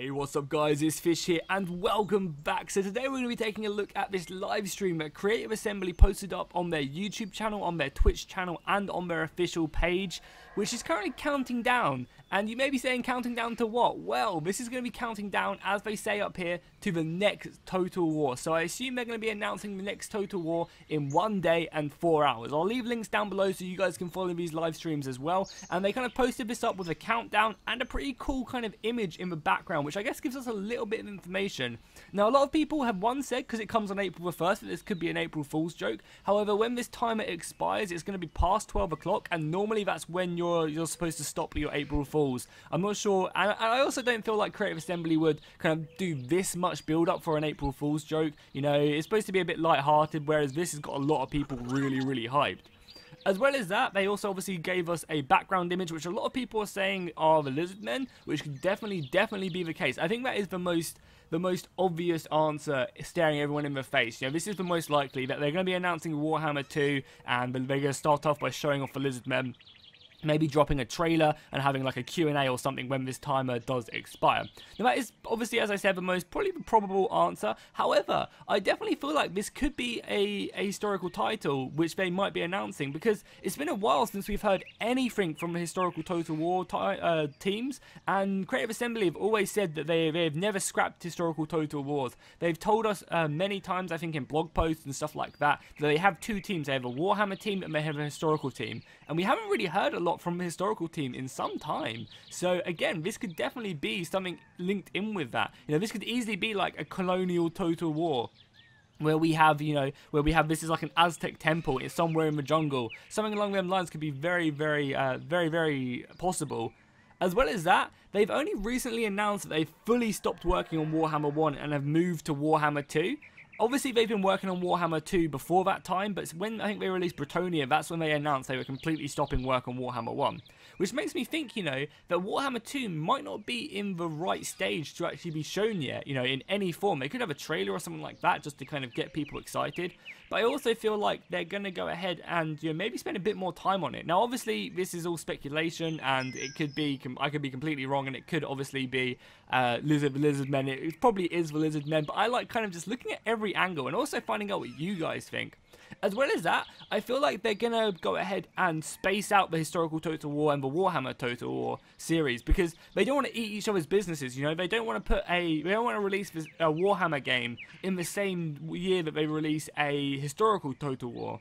Hey, what's up guys, it's Fish here and welcome back. So today we're going to be taking a look at this live stream that Creative Assembly posted up on their YouTube channel, on their Twitch channel and on their official page, which is currently counting down. And you may be saying counting down to what? Well, this is going to be counting down, as they say up here, to the next Total War. So I assume they're going to be announcing the next Total War in 1 day and 4 hours. I'll leave links down below so you guys can follow these live streams as well. And they kind of posted this up with a countdown and a pretty cool kind of image in the background, which I guess gives us a little bit of information. Now, a lot of people have said, because it comes on April the 1st, that this could be an April Fool's joke. However, when this timer expires, it's going to be past 12 o'clock, and normally that's when you're supposed to stop your April Fools. I'm not sure, and I also don't feel like Creative Assembly would kind of do this much build-up for an April Fool's joke. You know, it's supposed to be a bit light-hearted, whereas this has got a lot of people really hyped. As well as that, they also obviously gave us a background image, which a lot of people are saying are the lizardmen, which could definitely be the case. I think that is the most obvious answer, staring everyone in the face. You know, this is the most likely that they're going to be announcing Warhammer 2, and they're going to start off by showing off the lizardmen. Maybe dropping a trailer and having like a Q&A or something when this timer does expire. Now that is obviously, as I said, probably the probable answer. However, I definitely feel like this could be a historical title which they might be announcing, because it's been a while since we've heard anything from the historical Total War teams, and Creative Assembly have always said that they've never scrapped historical Total Wars. They've told us many times, I think in blog posts and stuff like that they have two teams. They have a Warhammer team and they have a historical team, and we haven't really heard a lot from the historical team in some time. So again, this could definitely be something linked in with that. You know, this could easily be like a Colonial Total War, where we have, you know, this is like an Aztec temple, it's somewhere in the jungle. Something along those lines could be very possible. As well as that, they've only recently announced that they've fully stopped working on Warhammer 1 and have moved to Warhammer 2. Obviously, they've been working on Warhammer 2 before that time, but when I think they released Bretonia, that's when they announced they were completely stopping work on Warhammer 1. Which makes me think, you know, that Warhammer 2 might not be in the right stage to actually be shown yet, you know, in any form. They could have a trailer or something like that just to kind of get people excited. But I also feel like they're going to go ahead and, you know, maybe spend a bit more time on it. Now, obviously, this is all speculation, and it could be, I could be completely wrong, and it could obviously be lizardmen. It probably is the lizardmen, but I like kind of just looking at every angle and also finding out what you guys think. As well as that, I feel like they're going to go ahead and space out the historical Total War and the Warhammer Total War series, because they don't want to eat each other's businesses, you know. They don't want to release a Warhammer game in the same year that they release a historical Total War.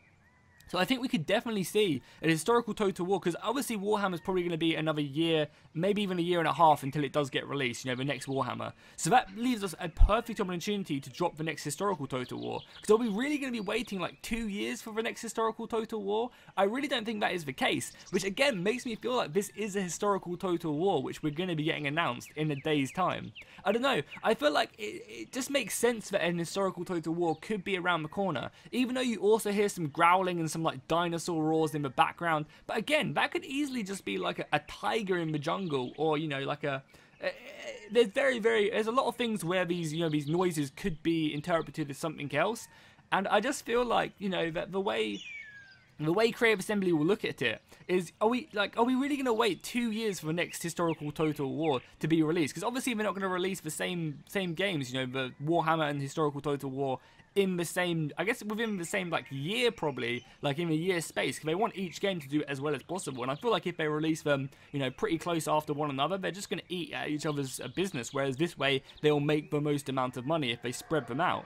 So I think we could definitely see a historical Total War, because obviously Warhammer is probably going to be another year, maybe even a year and a half until it does get released, you know, the next Warhammer. So that leaves us a perfect opportunity to drop the next historical Total War, because are we really going to be waiting like 2 years for the next historical Total War? I really don't think that is the case, which again makes me feel like this is a historical Total War which we're going to be getting announced in a day's time. I don't know, I feel like it just makes sense that an historical Total War could be around the corner, even though you also hear some growling and some like dinosaur roars in the background. But again, that could easily just be like a tiger in the jungle, or, you know, like there's a lot of things where these, you know, these noises could be interpreted as something else. And I just feel like, you know, that the way Creative Assembly will look at it is, are we really going to wait 2 years for the next historical Total War to be released? Because obviously they're not going to release the same games, you know, the Warhammer and historical Total War in the same, I guess within the same like year, probably like in a year space, because they want each game to do as well as possible. And I feel like if they release them, you know, pretty close after one another, they're just going to eat at each other's business, whereas this way they'll make the most amount of money if they spread them out.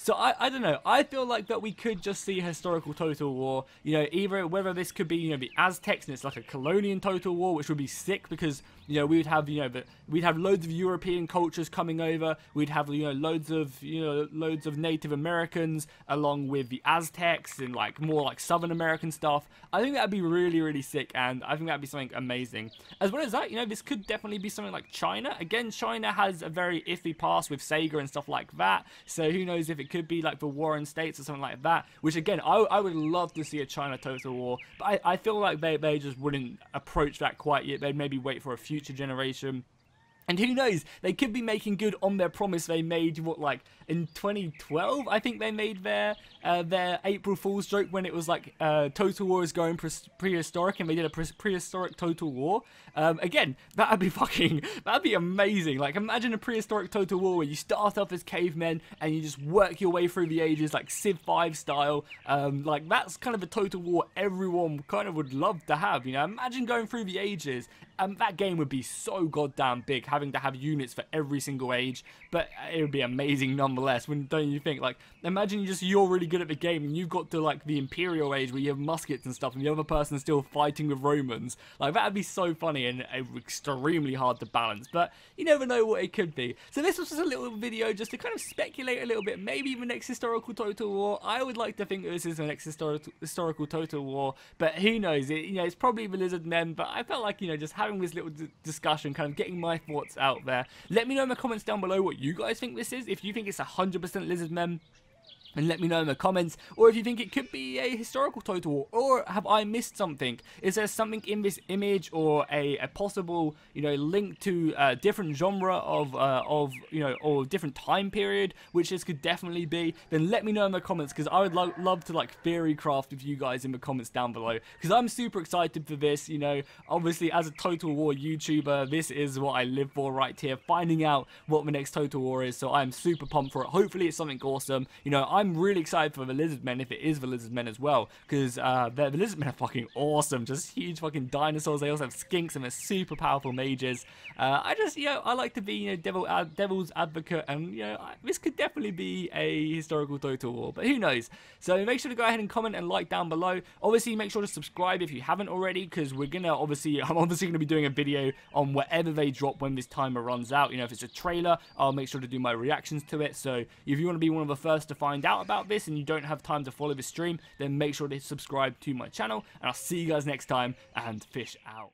So I don't know, I feel like that we could just see a historical Total War, you know, either whether this could be, you know, the Aztecs and it's like a Colonial Total War, which would be sick, because, you know, we would have, you know, we'd have loads of European cultures coming over, we'd have, you know, loads of Native Americans along with the Aztecs and like more like Southern American stuff. I think that'd be really sick, and I think that'd be something amazing. As well as that, you know, this could definitely be something like China. Again, China has a very iffy past with Sega and stuff like that, so who knows if it could be like the Warren States or something like that, which again, I would love to see a China Total War, but I feel like they just wouldn't approach that quite yet. They'd maybe wait for a future generation. And who knows, they could be making good on their promise they made, what, like, in 2012, I think they made their April Fool's joke when it was like, Total War is going prehistoric, and they did a prehistoric Total War. Again, that'd be amazing. Like, imagine a prehistoric Total War where you start off as cavemen, and you just work your way through the ages, like Civ 5 style. Like, that's kind of a Total War everyone kind of would love to have, you know? Imagine going through the ages. That game would be so goddamn big, having to have units for every single age, but it would be amazing nonetheless, don't you think? Like, imagine you're really good at the game, and you've got to, like, the Imperial age where you have muskets and stuff, and the other person's still fighting with Romans. Like, that would be so funny and extremely hard to balance, but you never know what it could be. So this was just a little video just to kind of speculate a little bit, maybe the next historical Total War. I would like to think that this is the next historical Total War, but who knows? It's probably the lizardmen, but I felt like, just having this little discussion, kind of getting my thoughts out there. Let me know in the comments down below what you guys think this is, if you think it's 100% lizardmen. And let me know in the comments, or if you think it could be a historical Total War, or have I missed something? Is there something in this image, or a possible, link to a different genre of or different time period, which this could definitely be? Then let me know in the comments, because I would love to, like, theory craft with you guys in the comments down below, because I'm super excited for this. Obviously, as a Total War YouTuber, this is what I live for right here, finding out what the next Total War is, so I'm super pumped for it. Hopefully it's something awesome. I'm really excited for the lizardmen, if it is the lizardmen as well, because the lizardmen are fucking awesome, just huge fucking dinosaurs. They also have skinks, and they're super powerful mages. I like to be, devil's advocate, and this could definitely be a historical Total War, but who knows? So make sure to go ahead and comment and like down below. Obviously, make sure to subscribe if you haven't already, because I'm obviously gonna be doing a video on whatever they drop when this timer runs out. If it's a trailer, I'll make sure to do my reactions to it. So if you want to be one of the first to find out about this and you don't have time to follow the stream, then make sure to subscribe to my channel, and I'll see you guys next time, and fish out.